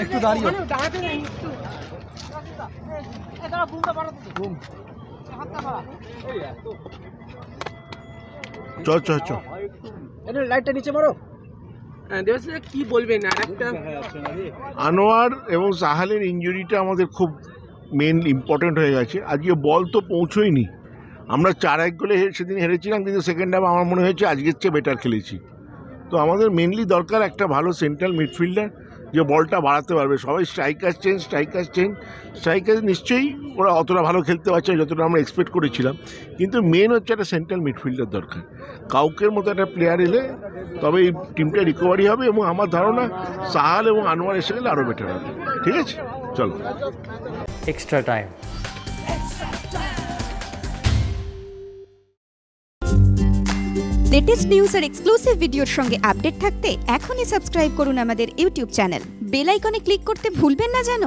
একটু দাঁড়িয়ে চল চল চল লাইটটা নিচে মারো। কি বলবেন আর একটা আনোয়ার এবং সাহালের ইনজুরিটা আমাদের খুব মেন ইম্পর্টেন্ট হয়ে গেছে। আজকে বল তো পৌঁছোয়নি, আমরা 4-1 গোলে সেদিন হেরেছিলাম, কিন্তু সেকেন্ড হাফ আমার মনে হয়েছে আজকের চেয়ে বেটার খেলেছি। তো আমাদের মেনলি দরকার একটা ভালো সেন্ট্রাল মিডফিল্ডার যে বলটা বাড়াতে পারবে। সবাই স্ট্রাইকার নিশ্চয়ই ওরা অতটা ভালো খেলতে পারছে না যতটা আমরা এক্সপেক্ট করেছিলাম, কিন্তু মেন হচ্ছে একটা সেন্ট্রাল মিডফিল্ডার দরকার। কাউকের মতো একটা প্লেয়ার এলে তবে এই টিমটা রিকভারি হবে, এবং আমার ধারণা সাহাল এবং আনোয়ার এসে গেলে আরও বেটার হবে। ঠিক আছে, চলো। Extra time. লেটেস্ট নিউজ আর এক্সক্লুসিভ ভিডিওর সঙ্গে আপডেট থাকতে এখনই সাবস্ক্রাইব করুন আমাদের ইউটিউব চ্যানেল। বেল আইকনে ক্লিক করতে ভুলবেন না যেন।